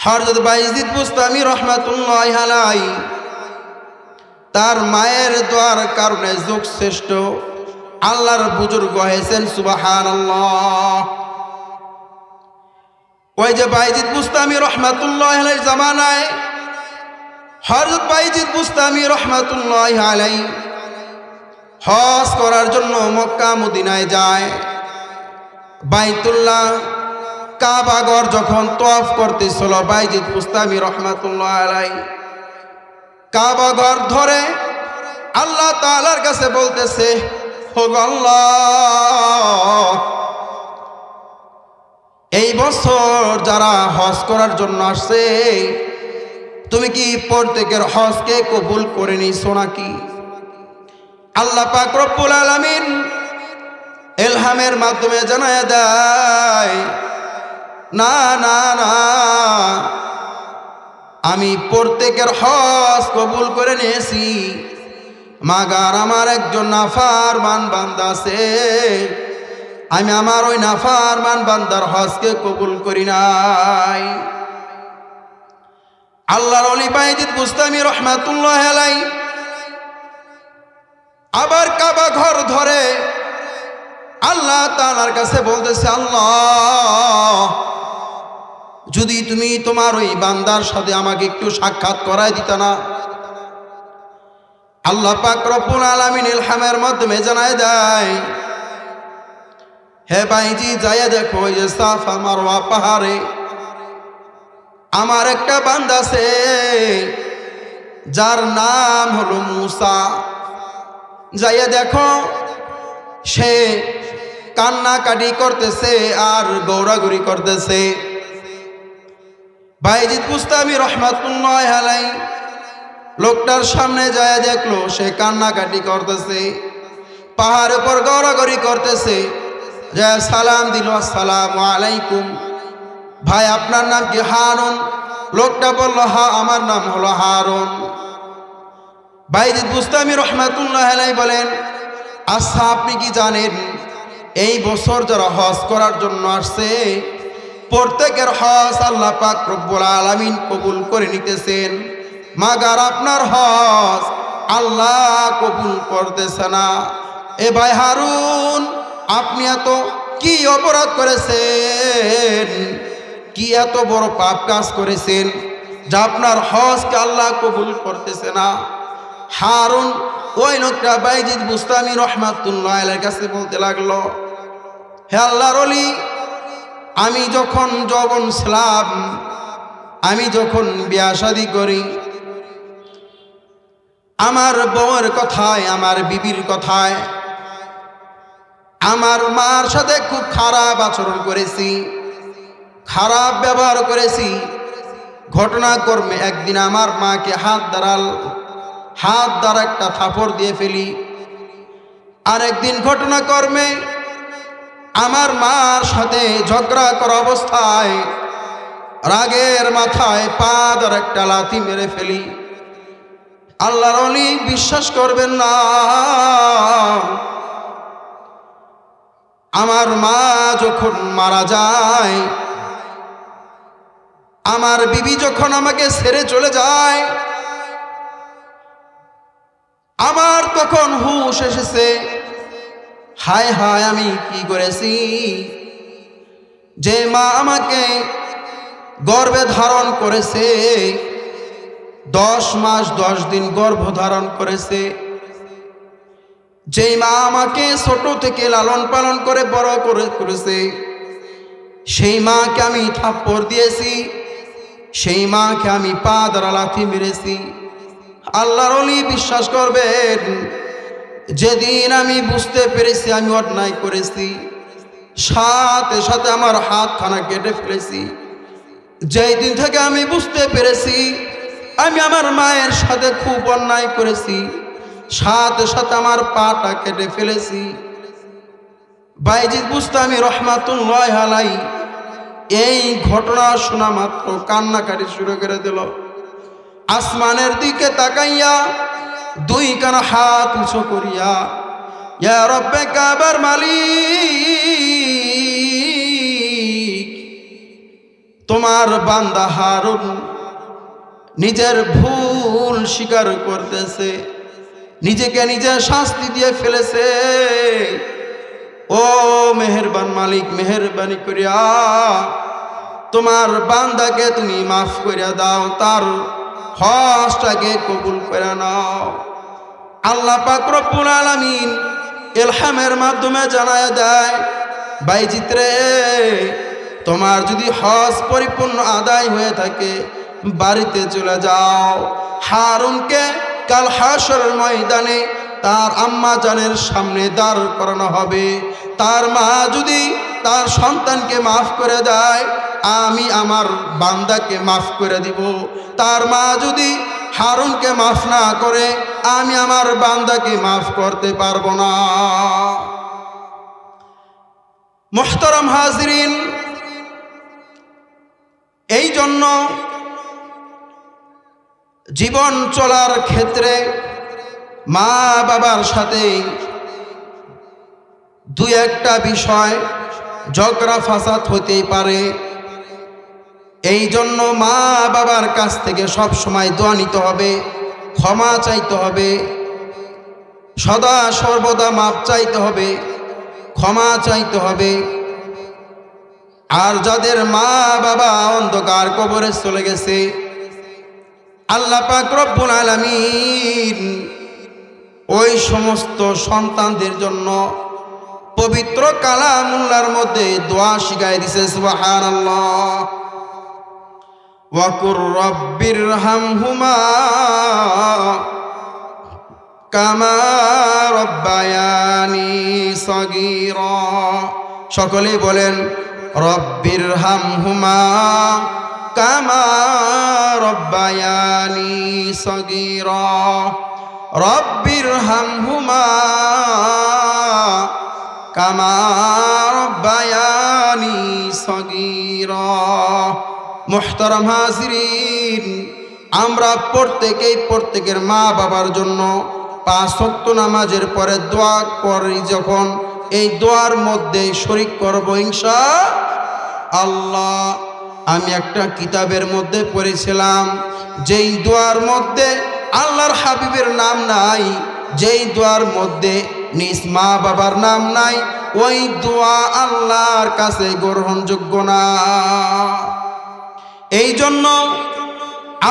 হযরত বায়জিদ বুস্তামি রহমাতুল্লাহি আলাইহি তার মায়ের দোয়ার কারণে যুগ শ্রেষ্ঠ আল্লাহর বুজুর্গ হয়েছেন। সুবহানাল্লাহ। ওই যে বায়জিদ বুস্তামি রহমাতুল্লাহি আলাইহির জামানায় হযরত বায়জিদ বুস্তামি রহমাতুল্লাহি আলাইহি হজ করার জন্য মক্কা মদিনায় যায়। বাইতুল্লাহ কাবাঘর যখন তওয়াফ করতেছিল বায়জিদ বুস্তামি রহমাতুল্লাহি আলাইহি কাবাঘর ধরে আল্লাহ তাআলার কাছে বলতেছে, ও আল্লাহ, এই বছর যারা হজ করার জন্য আসছে তুমি কি প্রত্যেকের হজকে কবুল করে নিছো নাকি? আল্লাহ পাক রব্বুল আলামিন ইলহামের মাধ্যমে জানায় দেয়, না না না, আমি প্রত্যেকের হজ কবুল করে নিয়েছি, মাগার আমার একজন নাফরমান বান্দা আছে, আমি আমার ওই নাফরমান বান্দার হজকে কবুল করি নাই। আল্লাহর ওলি বায়জিদ বুস্তামি রহমাতুল্লাহি আলাইহি আবার কাবা ঘর ধরে আল্লাহ তাআলার কাছে বলতেছে, আল্লাহ, যদি তুমি তোমার ওই বান্দার সাথে আমাকে একটু সাক্ষাৎ করায় দিতা না। আল্লাহ পাক রব্বুল আলামিন ইলহামের মাধ্যমে জানায় দেয়, হে বাইজি, যাইয়া দেখো ওই যে সাফা মারওয়া পাহাড়ে আমার একটা বান্দা আছে যার নাম হলো মুসা। যাইয়া দেখো সে কান্নাকাটি করতেছে আর গৌরাগৌরি করতেছে। বায়জিদ বুস্তামি রহমাতুল্লাহি আলাইহি লোকটার সামনে যায় দেখলো সে কান্নাকাটি করতেছে, পাহাড়ের উপর গৌরাগৌরি করতেছে। যায় সালাম দিল, আসসালামু আলাইকুম, ভাই আপনার নাম কি? হারুন। লোকটা বলল, হ্যাঁ আমার নাম হলো হারুন। বায়জিদ বুস্তামি রহমাতুল্লাহি আলাইহি বলেন, আচ্ছা আপনি কি জানেন এই বছর যারা হজ করার জন্য আসছে প্রত্যেকের হজ আল্লাহ পাক রব্বুল আলামিন কবুল করে নিতেছেন, মাগার আপনার হজ আল্লাহ কবুল করতেছে না। এ ভাই হারুন, আপনি এত কি অপরাধ করেছেন, কি এত বড় পাপ কাজ করেছেন যা আপনার হজকে আল্লাহ কবুল করতেছে না? হারুন ওই লোকটা বায়জিদ বুস্তামি রহমাতুল্লাহি আলাইহির কাছে বলতে লাগলো, হে আল্লাহর ওলি, আমি যখন যৌবন ছিলাম, আমি যখন বিয়া শাদী করি, আমার বউয়ের কথায়, আমার বিবির কথায় আমার মার সাথে খুব খারাপ আচরণ করেছি, খারাপ ব্যবহার করেছি। ঘটনাক্রমে একদিন আমার মাকে হাত দ্বারা একটা থাপড় দিয়ে ফেলি। আর একদিন ঘটনাক্রমে আমার মার সাথে ঝগড়া করা অবস্থায় রাগের মাথায় পা দ্বারা একটা লাথি মেরে ফেলি। আল্লাহর ওলি, বিশ্বাস করবেন না, আমার মা যখন মারা যায়, আমার বিবি যখন আমাকে ছেড়ে চলে যায়, আমার তখন হুঁশ এসেছে, হায় হায় আমি কি করেছি, যে মা আমাকে গর্ভে ধারণ করেছে, 10 মাস 10 দিন গর্ভ ধারণ করেছে, যেই মা আমাকে ছোট থেকে লালন পালন করে বড় করেছে, সেই মাকে আমি থাপ্পড় দিয়েছি, সেই মাকে আমি পা দ্বারা লাথি মেরেছি। আল্লাহর ওলি, বিশ্বাস করবেন, যেদিন আমি বুঝতে পেরেছি আমি অন্যায় করেছি, সাথে সাথে আমার হাতখানা কেটে ফেলেছি। যেই দিন থেকে আমি বুঝতে পেরেছি আমি আমার মায়ের সাথে খুব অন্যায় করেছি, সাথে সাথে আমার পাটা কেটে ফেলেছি। বায়জিদ বুস্তামি রহমাতুল্লাহি আলাইহি এই ঘটনা শোনা মাত্র কান্নাকাটি শুরু করে দিল। আসমানের দিকে তাকাইয়া 2 কানা হাত উঁচু করিয়া, ইয়া রব্বে কাবার মালিক, তোমার বান্দা হারুন নিজের ভুল স্বীকার করতেছে, নিজেকে নিজে শাস্তি দিয়ে ফেলেছে। ও মেহেরবান মালিক, মেহেরবানি করিয়া তোমার বান্দাকে তুমি মাফ করিয়া দাও, তার হজটাকে কবুল করে নাও। আল্লাহ পাক রব্বুল আলামিন ইলহামের মাধ্যমে জানায় দেয়, বাইজিৎ রে, তোমার যদি হজ পরিপূর্ণ আদায় হয়ে থাকে বাড়িতে চলে যাও। হারুনকে কাল হাশরের ময়দানে তার আম্মা জানের সামনে দাঁড় করানো হবে। তার মা যদি তার সন্তানকে মাফ করে দেয়, আমি আমার বান্দাকে মাফ করে দিব। তার মা যদি হারুনকে মাফ না করে, আমি আমার বান্দাকে মাফ করতে পারবো না। মুহতারাম হাজিরিন, এই জন্য জীবন চলার ক্ষেত্রে মা বাবার সাথে দুই একটা বিষয় ঝগড়া ফাসাদ হতেই পারে। এই জন্য মা বাবার কাছ থেকে সব সময় দোয়া নিতে হবে, ক্ষমা চাইতে হবে, সদা সর্বদা মাপ চাইতে হবে, ক্ষমা চাইতে হবে। আর যাদের মা বাবা অন্ধকার কবরে চলে গেছে, আল্লাহ পাক রব্বুল আলামিন ওই সমস্ত সন্তানদের জন্য পবিত্র কালামুল্লাহর মধ্যে দোয়া শিখাই দিছে। সুবহানাল্লাহ। ওয়াকুর রব্বিরহামহুমা কামা রব্বায়ানি সগীরা। সকলেই বলেন রব্বিরহামহুমা কামা রব্বায়ানি সগীরা। রব্বিরহামহুমা কামা রব্বায়ানি সগীরা। মুহতারাম হাজিরিন, আমরা প্রত্যেকের মা বাবার জন্য 5 ওয়াক্ত নামাজের পরে দোয়া করি। যখন এই দোয়ার মধ্যে শরীক করব ইনশাআল্লাহ। আমি একটা কিতাবের মধ্যে পড়েছিলাম, যেই দোয়ার মধ্যে আল্লাহর হাবিবের নাম নাই, যেই দোয়ার মধ্যে নিজ মা বাবার নাম নাই, ওই দোয়া আল্লাহর কাছে গ্রহণযোগ্য না। এই জন্য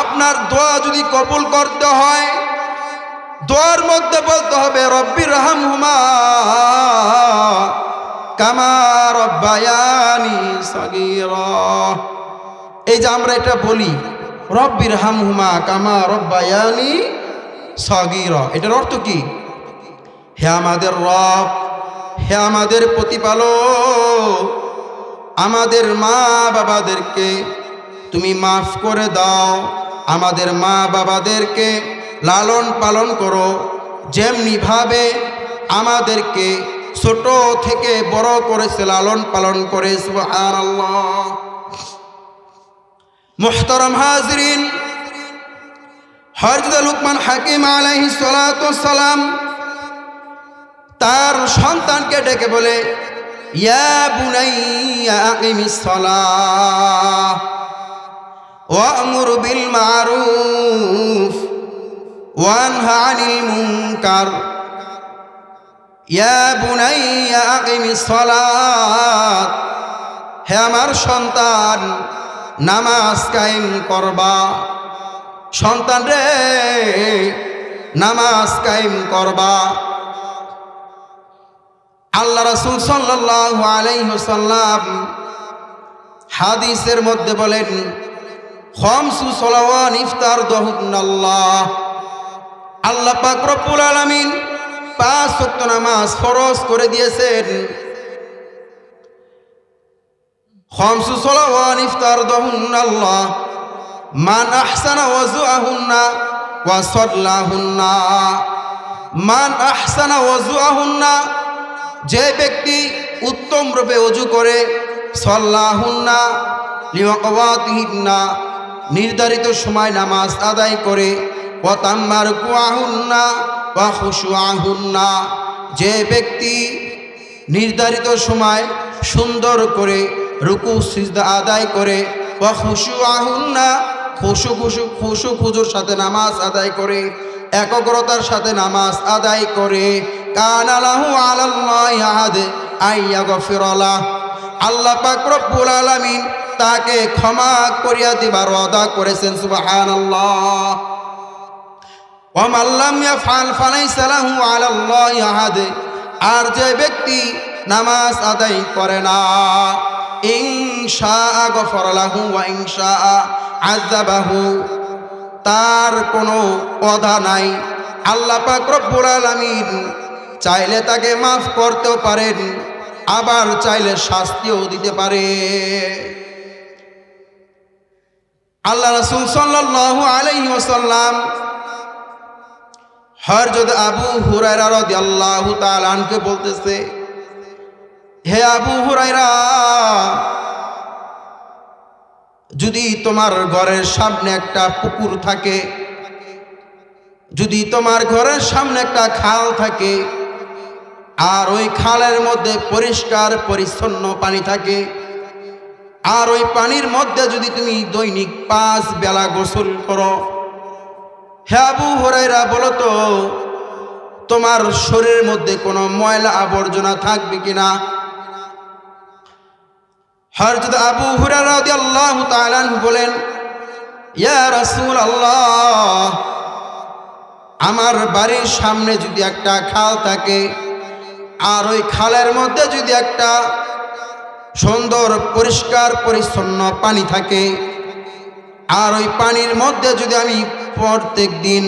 আপনার দোয়া যদি কবুল করতে হয়, দোয়ার মধ্যে বলতে হবে রব্বিরহামহুমা কামা রব্বায়ানি সগীরা। এই যে আমরা এটা বলি রব্বিরহামহুমা কামা রব্বায়ানি সগীরা, এটার অর্থ কি? হে আমাদের রব, হে আমাদের প্রতিপালক, আমাদের মা বাবাদেরকে তুমি মাফ করে দাও, আমাদের মা বাবাদেরকে লালন পালন করো, যেমনি ভাবে আমাদেরকে ছোট থেকে বড় করেছে, লালন পালন করে। সুবহানাল্লাহ। মুহতারাম হাজিরিন, হযরত লুকমান হাকিম আলাইহিস সালাতু ওয়াস সালাম তার সন্তানকে ডেকে বলে, ইয়া বুনাইয়া আকিমিস সালাহ ওয়া'মুর বিল মা'রুফ ওয়ানহা আনিল মুনকার। ইয়া বুনাইয়া আকিমিস সালাত, হে আমার সন্তান, নামাজ কায়েম করবা। সন্তান রে, নামাজ কায়েম করবা। আল্লাহ রাসূল সাল্লাল্লাহু আলাইহি ওয়াসাল্লাম হাদিসের মধ্যে বলেন, খামসু সালাওয়াত ইফতারদাহুন্নাল্লাহ। আল্লাহ পাক রব্বুল আলামিন 5 ওয়াক্ত নামাজ ফরজ করে দিয়েছেন। খামসু সালাওয়াত ইফতারদাহুন্নাল্লাহ মান আহসানা ওয়াজুআহুন্না ওয়া সাল্লাহুন্না। মান আহসানা ওয়াজুআহুন্না, যে ব্যক্তি উত্তম রূপে ওযু করে, সাল্লাহুন্না লিওয়াকাতিহিন্না, নির্ধারিত সময় নামাজ আদায় করে, ওয়া তাম্মা রুকুআহুন্না ওয়া খুশুআহুন্না, যে ব্যক্তি নির্ধারিত সময় সুন্দর করে রুকু সিজদা আদায় করে, ওয়া খুশুআহুন্না, খুশুর সাথে নামাজ আদায় করে, একাগ্রতার সাথে নামাজ আদায় করে, কানা লাহু আলাল্লাহি আহাদ আইয়াগফিরা লাহ, আল্লাহ পাক রব্বুল আলামিন তাকে ক্ষমা করিয়া দিবার ওয়াদা করেছেন। সুবহানাল্লাহ। ওয়া মান লাম ইয়াফআল ফালাইসা লাহু আলাল্লাহি আহাদ, আর যে ব্যক্তি নামাজ আদায় করে না, ইনশাআ গফারা লাহু ওয়া ইনশাআ আযাবাহু, তার কোনো ওয়াদা নাই। আল্লাহ পাক রব্বুল আলামিন চাইলে তাকে মাফ করতেও পারেন, আবার চাইলে শাস্তিও দিতে পারে। আল্লাহ রাসূল সাল্লাল্লাহু আলাইহি ওয়াসাল্লাম হযরত আবু হুরায়রা রাদিয়াল্লাহু তাআলা আনকে বলতেছে, হে আবু হুরায়রা, যদি তোমার ঘরের সামনে একটা পুকুর থাকে, যদি তোমার ঘরের সামনে একটা খাল থাকে, আর ওই খালের মধ্যে পরিষ্কার পরিচ্ছন্ন পানি থাকে, আর ওই পানির মধ্যে যদি তুমি দৈনিক 5 বেলা গোসল করো, হে আবু হুরায়রা বলো তো, তোমার শরীরের মধ্যে কোনো ময়লা আবর্জনা থাকবে কিনা? হযরত আবু হুরায়রা রাদিয়াল্লাহু তাআলা আনহু বলেন, ইয়া রাসূলুল্লাহ, আমার বাড়ির সামনে যদি একটা খাল থাকে, আর ওই খালের মধ্যে যদি একটা সুন্দর পরিষ্কার পরিচ্ছন্ন পানি থাকে, আর ওই পানির মধ্যে যদি আমি প্রত্যেক দিন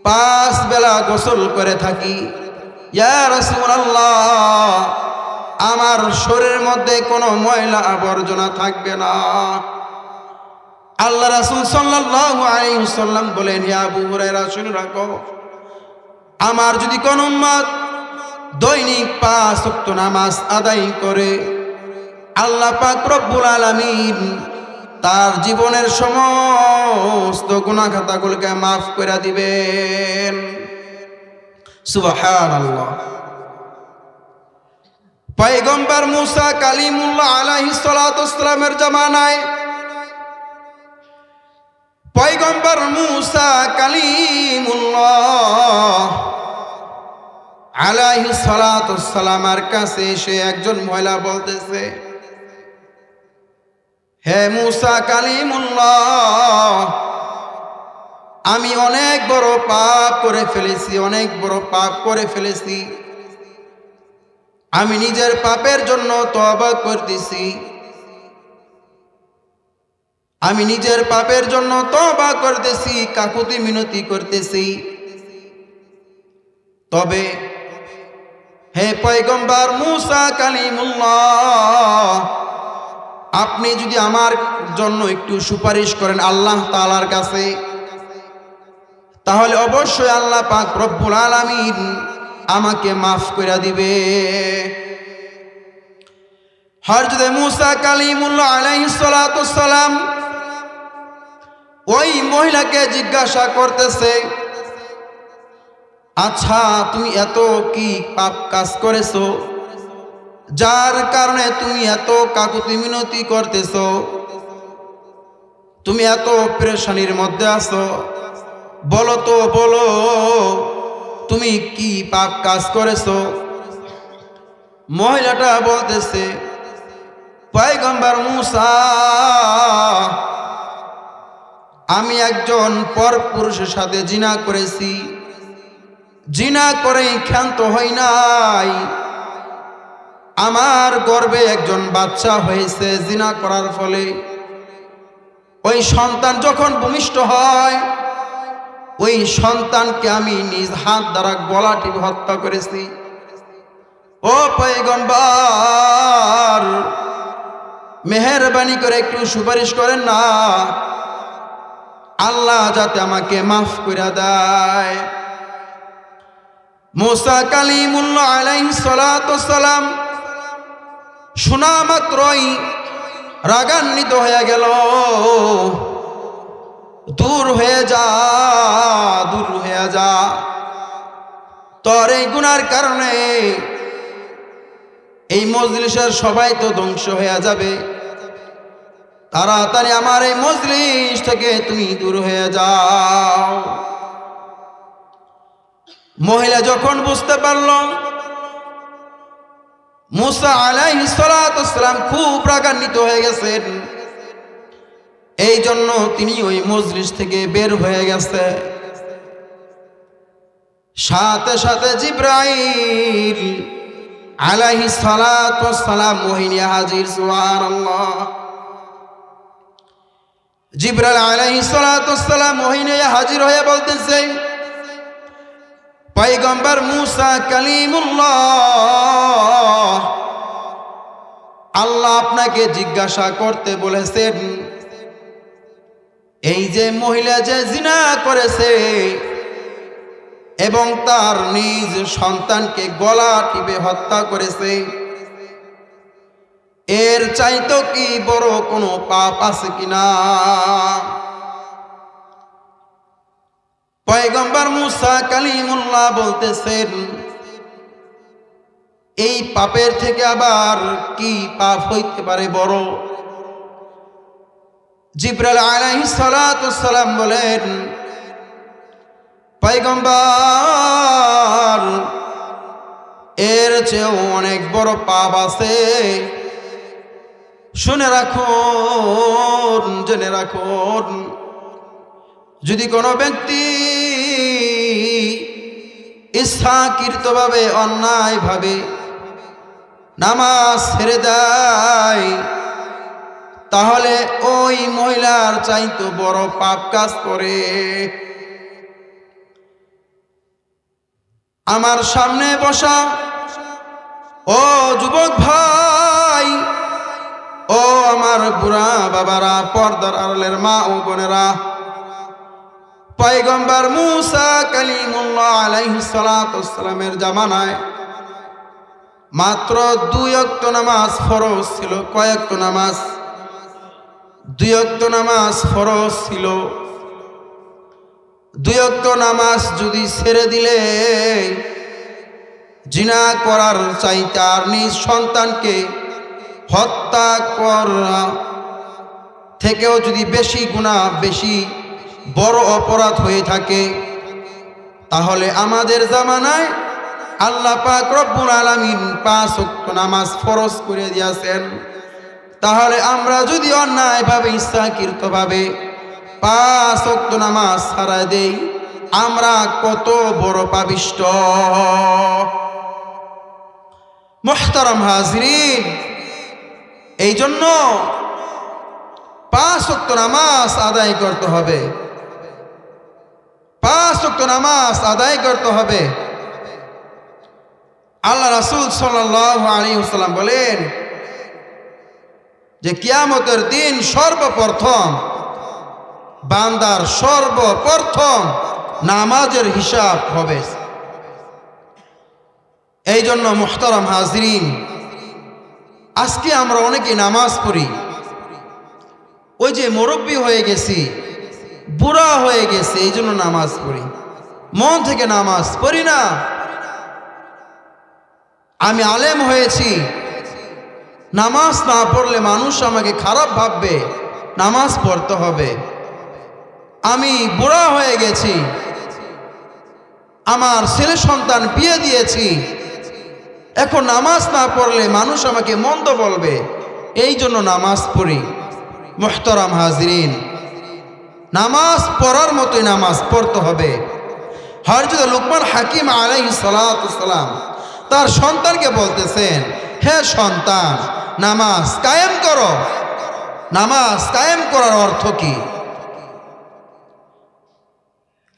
5 বেলা গোসল করে থাকি, ইয়া রাসূলুল্লাহ, আমার শরীরের মধ্যে কোনো ময়লা আবর্জনা থাকবে না। আল্লাহ রাসূল সাল্লাল্লাহু আলাইহি ওয়াসাল্লাম বলেন, হে আবু হুরায়রা, শুনে রাখো, আমার যদি কোন উম্মত দৈনিক 5 ওয়াক্ত নামাজ আদায় করে, আল্লাহ পাক রব্বুল আলামিন তার জীবনের সমস্ত গুনাহ খাতাগুলোকে মাফ করে দিবেন। সুবহানাল্লাহ। পয়গম্বর মুসা কালিমুল্লাহ আলাইহিস সালাতু ওয়াস সালামের জামানায় পয়গম্বর মুসা কালিমুল্লাহ আলাইহিস সালাতু ওয়াস সালামের কাছে এসে একজন মহিলা বলতেছে, হে মুসা কালিমুল্লাহ, আমি অনেক বড় পাপ করে ফেলেছি, অনেক বড় পাপ করে ফেলেছি, আমি নিজের পাপের জন্য তওবা করতেছি, আমি নিজের পাপের জন্য তওবা করতেছি, কাকুতি মিনতি করতেছি। তবে হে পয়গম্বর মুসা কালিমুল্লাহ, আপনি যদি আমার জন্য একটু সুপারিশ করেন আল্লাহ তাআলার কাছে, তাহলে অবশ্যই আল্লাহ পাক রব্বুল আলামিন আমাকে মাফ করে দিবে। হযরত মুসা কালিমুল্লাহ আলাইহিস সালাতু ওয়াস সালাম ওই মহিলাকে জিজ্ঞাসা করতেছে, আচ্ছা, তুমি এত কি পাপ কাজ করেছো যার কারণে তুমি এত কাকুতি মিনতি করতেছো, তুমি এত পেরেশানির মধ্যে আছো, বলো তো, বলো তুমি কি পাপ কাজ করেছো? মহিলাটা বলতেছে, পয়গম্বর মুসা, আমি একজন পরপুরুষের সাথে জিনা করেছি, জিনা করে ক্ষান্ত হই নাই, আমার গর্ভে একজন বাচ্চা হয়েছে জিনা করার ফলে। ওই সন্তান যখন ভূমিষ্ঠ হয়, ওই সন্তানকে আমি নিজ হাত দ্বারা গলা টিপে হত্যা করেছি। ও পয়গম্বর, মেহেরবানি করে একটু সুপারিশ করেন না, আল্লাহ যাতে আমাকে মাফ করে দেয়। মুসা কালিমুল্লাহ আলাইহিস সালাতু ওয়াস সালাম শোনা মাত্রই রাগান্বিত হয়ে গেল, দূর হয়ে যা, দূর হয়ে যা, তোর এই গুনার কারণে এই মজলিসের সবাই তো ধ্বংস হয়ে যাবে, তাড়াতাড়ি আমার এই মজলিস থেকে তুমি দূর হয়ে যাও। মহিলা যখন বুঝতে পারল মুসা আলাইহিস সালাতু ওয়াস সালাম খুব রাগান্বিত হয়ে গেছেন, এই জন্য তিনি ওই মজলিস থেকে বের হয়ে গেছে। সাথে সাথে জিবরাইল আলাইহিস সালাতু ওয়াস সালাম মোহিনী হাজির। সুবহানাল্লাহ। জিবরাইল আলাইহিস সালাতু ওয়াস সালাম মোহিনী হাজির হয়ে বলতেছে, পয়গম্বর মুসা কালিমুল্লাহ, আল্লাহ আপনাকে জিজ্ঞাসা করতে বলেছেন এই যে মহিলা যে জিনা করেছে এবং তার নিজ সন্তানকে গলা টিপে হত্যা করেছে, এর চাইতো কি বড় কোনো পাপ আছে কিনা? পয়গম্বর মুসা কালিমুল্লাহ বলতেছেন, এই পাপের থেকে আবার কি পাপ হইতে পারে বড়? জিবরাইল আলাইহিস সালাতু ওয়াস সালাম বলেন, পয়গম্বর এর চেয়েও অনেক বড় পাপ আছে, শুনে রাখুন, জেনে রাখুন। যদি কোনো ব্যক্তি ইচ্ছাকৃতভাবে অন্যায়ভাবে নামাজ ছেড়ে দেয়, তাহলে ওই মহিলার চাইতো বড় পাপ কাজ করে। আমার সামনে বসা ও যুবক ভাই, ও আমার বুড়া বাবারা, পর্দার আড়ালের মা ও বোনেরা, পয়গম্বর মুসা কালিমুল্লাহ আলাইহিস সালাতু ওয়াস সালামের জামানায় মাত্র 2 ওয়াক্ত নামাজ ফরজ ছিল। কয়েকটা নামাজ? 2 ওয়াক্ত নামাজ ফরজ ছিল। 2 ওয়াক্ত নামাজ যদি ছেড়ে দিলে জিনা করার চাইতে আর নিজ সন্তানকে হত্যা করা থেকেও যদি বেশি গুনাহ, বেশি বড় অপরাধ হয়ে থাকে, তাহলে আমাদের জামানায় আল্লাহ পাক রব্বুল আলামিন 5 ওয়াক্ত নামাজ ফরজ করে দিয়েছেন। তাহলে আমরা যদি অন্যায়ভাবে ইচ্ছাকৃতভাবে 5 ওয়াক্ত নামাজ ছাড়া দেই, আমরা কত বড় পাপিষ্ঠ। মুহতারাম হাজিরিন, এই জন্য 5 ওয়াক্ত নামাজ আদায় করতে হবে। 5 ওয়াক্ত নামাজ আদায় করতে হবে। আল্লাহ রাসূল সাল্লাল্লাহু আলাইহি ওয়াসাল্লাম বলেন যে কিয়ামতের দিন সর্বপ্রথম বান্দার সর্বপ্রথম নামাজের হিসাব হবে। এই জন্য মুহতারাম হাজিরিন, আজকে আমরা অনেকে নামাজ পড়ি, ওই যে মুরব্বী হয়ে গেছি, বুড়া হয়ে গেছে, এই জন্য নামাজ পড়ি, মন থেকে নামাজ পড়ি না। আমি আলেম হয়েছি, নামাজ না পড়লে মানুষ আমাকে খারাপ ভাববে, নামাজ পড়তে হবে। আমি বুড়া হয়ে গেছি, আমার ছেলে সন্তান বিয়ে দিয়েছি, এখন নামাজ না পড়লে মানুষ আমাকে মন্দ বলবে, এই জন্য নামাজ পড়ি। মুহতারাম হাজিরিন, নামাজ পড়ার মতোই নামাজ পড়তে হবে। হযরত লুকমান হাকিম আলাইহিস সালাতু ওয়াস সালাম তার সন্তানকে বলতেছেন, হে সন্তান, নামাজ কায়েম করো। নামাজ কায়েম করার অর্থ কি?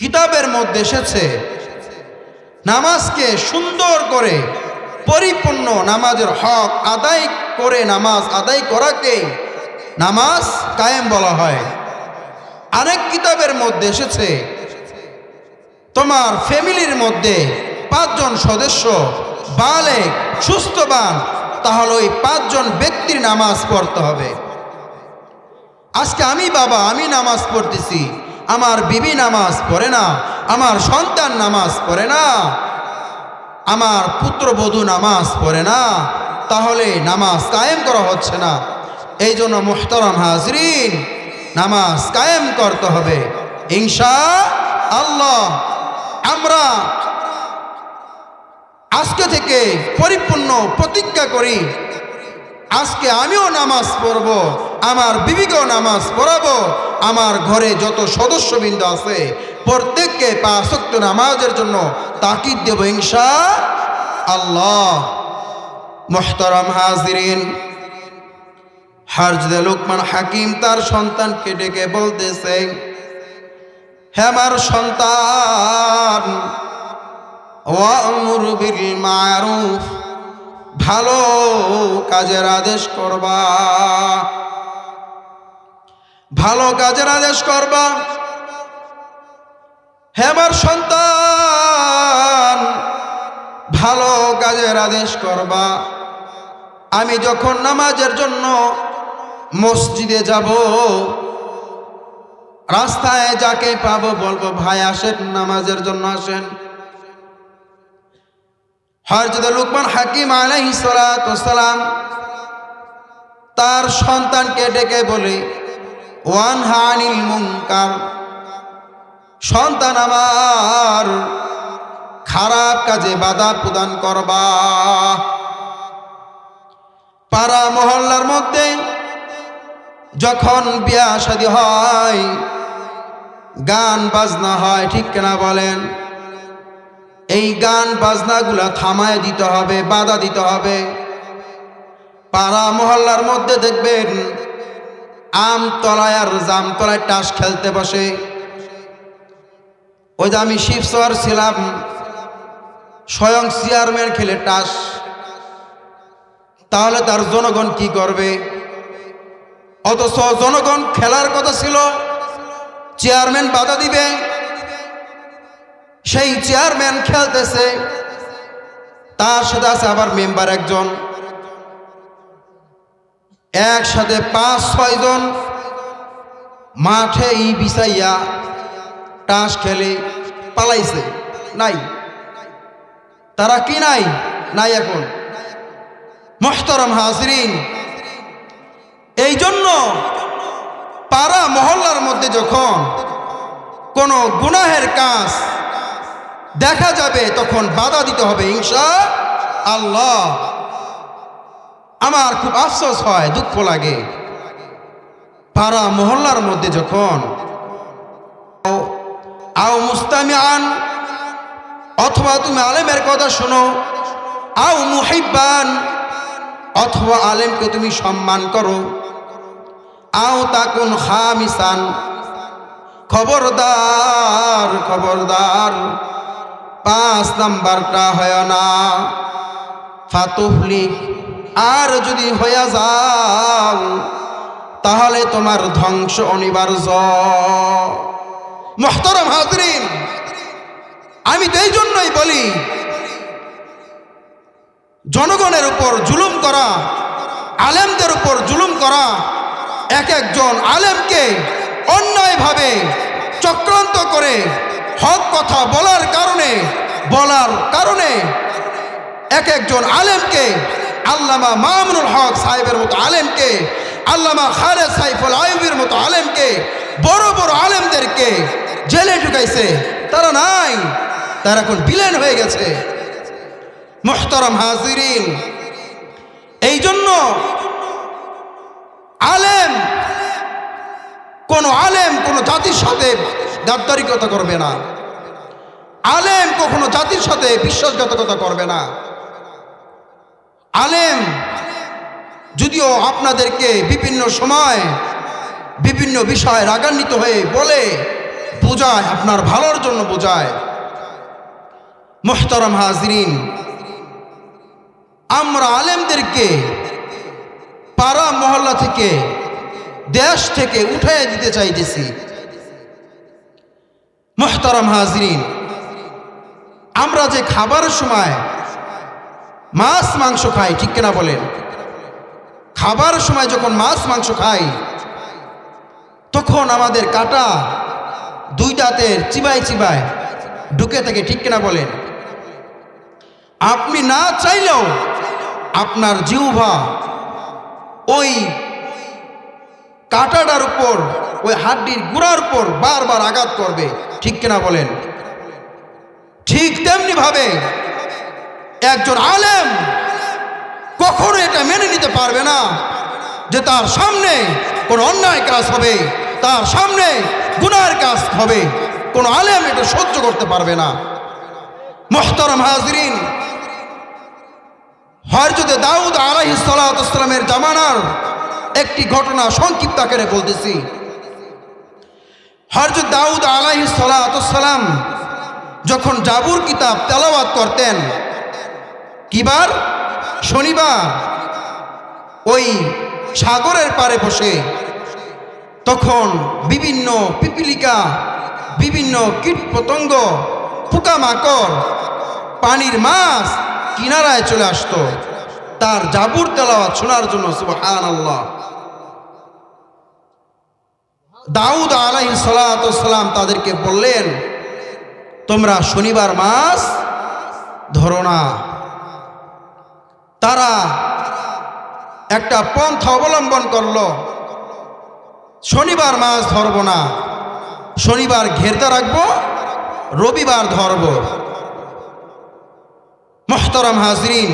কিতাবের মধ্যে এসেছে, নামাজকে সুন্দর করে পরিপূর্ণ নামাজের হক আদায় করে নামাজ আদায় করাকে নামাজ কায়েম বলা হয়। আরেক কিতাবের মধ্যে এসেছে, তোমার ফ্যামিলির মধ্যে 5 জন সদস্য বালেগ সুস্থবান, তাহলে ওই 5 জন ব্যক্তির নামাজ পড়তে হবে। আজকে আমি বাবা, আমি নামাজ পড়তেছি, আমার বিবি নামাজ পড়ে না, আমার সন্তান নামাজ পড়ে না, আমার পুত্রবধূ নামাজ পড়ে না, তাহলে নামাজ কায়েম করা হচ্ছে না। এই জন্য মুহতারাম হাজরিন, নামাজ কায়েম করতে হবে ইনশাআল্লাহ। আমরা আজকে থেকে পরিপূর্ণ প্রতিজ্ঞা করি, আজকে আমিও নামাজ পড়ব, আমার বিবিকেও নামাজ পড়াবো, আমার ঘরে যত সদস্যবৃন্দ আছে প্রত্যেককে 5 ওয়াক্ত নামাজের জন্য তাকিদ দেব ইনশাআল্লাহ। মুহতারাম হাজিরিন, হযরত লুকমান হাকিম তার সন্তানকে ডেকে বলতেছে, হে আমার সন্তান, ওয়া'মুর বিল মা'রুফ, ভালো কাজের আদেশ করবা, ভালো কাজের আদেশ করবা। হে আমার সন্তান, ভালো কাজের আদেশ করবা। আমি যখন নামাজের জন্য মসজিদে যাব, রাস্তায় যাকে পাবো বলবো, ভাই আসেন নামাজের জন্য আসেন। হযরত লুকমান হাকিম আলাইহিস সালাতু ওয়াস সালাম তার সন্তানকে ডেকে বলে, ওয়ানহা আনিল মুনকার, সন্তান আমার, খারাপ কাজে বাধা প্রদান করবা। পাড়া মহল্লার মধ্যে যখন বিয়া শাদী হয়, গান বাজনা হয়, ঠিক কিনা বলেন? এই গান বাজনাগুলা থামায় দিতে হবে, বাধা দিতে হবে। পাড়া মহল্লার মধ্যে দেখবেন আমতলায় আর জামতলায় টাস খেলতে বসে। ওই যে আমি শিবচর ছিলাম, স্বয়ং চেয়ারম্যান খেলে টাস, তাহলে তার জনগণ কি করবে? অথচ জনগণ খেলার কথা ছিল, চেয়ারম্যান বাধা দিবে, সেই চেয়ারম্যান খেলতেছে, তার সাথে আছে আবার মেম্বার একজন, একসাথে 5-6 জন মাঠে বিছাইয়া টাস খেলে পালাইছে। নাই, তারা কি নাই? নাই এখন। মুহতারাম হাজিরিন, এই জন্য পাড়া মহল্লার মধ্যে যখন কোনো গুনাহের কাজ দেখা যাবে তখন বাধা দিতে হবে ইনশাআল্লাহ। আমার খুব আফসোস হয়, দুঃখ লাগে, পাড়া মহল্লার মধ্যে যখন আও মুস্তামিআন, অথবা তুমি আলেমের কথা শোনো, আও মুহিব্বান, অথবা আলেমকে তুমি সম্মান করো, আও তাকুন খামিসান, খবরদার খবরদার 5 নাম্বারটা হয় না, ফাতুহলি, আর যদি হয়ে যাও তাহলে তোমার ধ্বংস অনিবার্য। মুহতারাম হাজিরিন, আমি তো এই জন্যই বলি, জনগণের উপর জুলুম করা, আলেমদের উপর জুলুম করা, এক একজন আলেমকে অন্যায়ভাবে চক্রান্ত করে হক কথা বলার কারণে এক একজন আলেমকে, আল্লামা মামুনুল হক সাহেবের মতো আলেমকে, আল্লামা খালেদ সাইফুল আইয়ুবীর মতো আলেমকে, বড় বড় আলেমদেরকে জেলে ঢুকাইছে। তারা নাই, তারা এখন বিলীন হয়ে গেছে। মুহতারাম হাজিরিন, এই জন্য আলেম কোনো জাতির সাথে গাদ্দারিকতা করবে না, আলেম কখনো জাতির সাথে বিশ্বাসঘাতকতা করবে না। আলেম যদিও আপনাদেরকে বিভিন্ন সময় বিভিন্ন বিষয় রাগান্বিত হয়ে বলে, বোঝায়, আপনার ভালোর জন্য বোঝায়। মুহতারাম হাজিরিন, আমরা আলেমদেরকে পাড়া মহল্লা থেকে, দেশ থেকে উঠাইয়া দিতে চাইতেছি। মুহতারাম হাজিরিন, আমরা যে খাবারের সময় মাছ মাংস খাই, ঠিক কিনা বলেন? খাবারের সময় যখন মাছ মাংস খাই, তখন আমাদের কাটা 2 দাঁতের চিবায় চিবায় ঢুকে থাকে, ঠিক কিনা বলেন? আপনি না চাইলেও আপনার জিহ্বা ওই কাঁটাটার উপর, ওই হাড্ডির গুড়ার উপর বারবার আঘাত করবে, ঠিক কিনা বলেন? ঠিক তেমনি ভাবে একজন আলেম কখনো এটা মেনে নিতে পারবে না যে তার সামনে কোনো অন্যায় কাজ হবে, তার সামনে গুনার কাজ হবে। কোন আলেম এটা সহ্য করতে পারবে না। মুহতারাম হাজরিন, হযরত দাউদ আলাইহিস সালাতু ওয়াস সালামের জামানার একটি ঘটনা সংক্ষিপ্ত আকারে বলতেছি। হযরত দাউদ আলাইহিস সালাতু ওয়াস সালাম যখন জাবুর কিতাব তেলাওয়াত করতেন, কিবার? শনিবার, ওই সাগরের পাড়ে বসে, তখন বিভিন্ন পিপিলিকা, বিভিন্ন কীট পতঙ্গ, পোকামাকড়, পানির মাছ কিনারায় চলে আসতো তার জাবুর তেলাওয়াত শোনার জন্য। সুবহানাল্লাহ। দাউদ আলাইহিস সালাতু ওয়াস সালাম তাদেরকে বললেন, তোমরা শনিবার মাছ ধরো না। তারা একটা পন্থা অবলম্বন করলো, শনিবার মাছ ধরব না, শনিবার ঘেরতে রাখবো, রবিবার ধরব। মুহতারাম হাজরিন,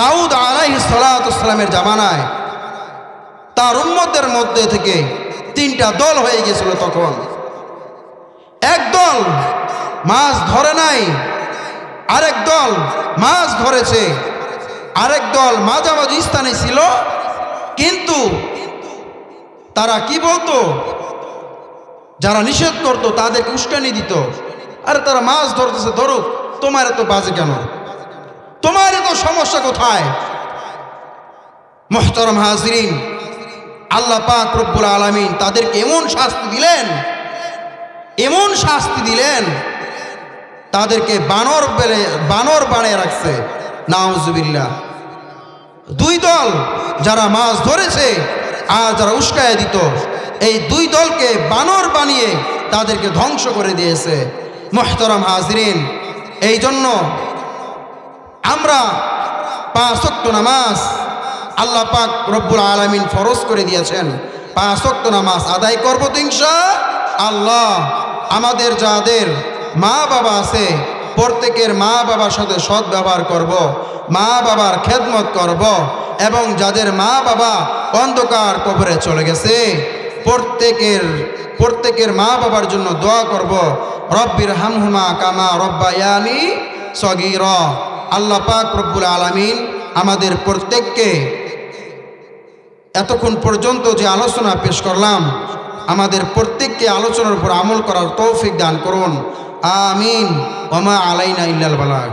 দাউদ আলাইহিস সালাতু ওয়াস সালামের জামানায় তার উম্মতের মধ্যে থেকে তিনটা দল হয়ে গেছিল। তখন এক দল মাছ ধরে নাই, আরেক দল মাছ ধরেছে, আরেক দল মাঝামাঝি স্থানে ছিল। কিন্তু তারা কি বলতো? যারা নিষেধ করত তাদেরকে উস্কানি দিত, আরে তারা মাছ ধরতেছে, ধরুক, তোমার এত বাজে কেন, তোমার এত সমস্যা কোথায়? মুহতারাম হাজরিন, আল্লাহ পাক রব্বুল আলামিন তাদেরকে এমন শাস্তি দিলেন, এমন শাস্তি দিলেন, তাদেরকে বানর বানিয়ে রাখছে। নাউজুবিল্লাহ। দুই দল, যারা মাছ ধরেছে আর যারা উস্কায় দিত, এই দুই দলকে বানর বানিয়ে তাদেরকে ধ্বংস করে দিয়েছে। মুহতারাম হাজরিন, এই জন্য আমরা 5 ওয়াক্ত নামাজ আল্লাহ পাক রব্বুল আলামিন ফরজ করে দিয়েছেন। 5 ওয়াক্ত নামাজ আদায় করব তো ইনশাআল্লাহ। আমাদের যাদের মা বাবা আছে, প্রত্যেকের মা বাবার সাথে সৎ ব্যবহার করব, মা বাবার খেদমত করব, এবং যাদের মা বাবা অন্ধকার কবরে চলে গেছে প্রত্যেকের মা বাবার জন্য দোয়া করব, রব্বির হামহুমা কামা রব্বায়ানি সগীরা। আল্লাহ পাক রব্বুল আলামিন আমাদের প্রত্যেককে এতক্ষণ পর্যন্ত যে আলোচনা পেশ করলাম, আমাদের প্রত্যেককে আলোচনার উপর আমল করার তৌফিক দান করুন। আমিন। ওয়া মা আলাইনা ইল্লাল বালাগ।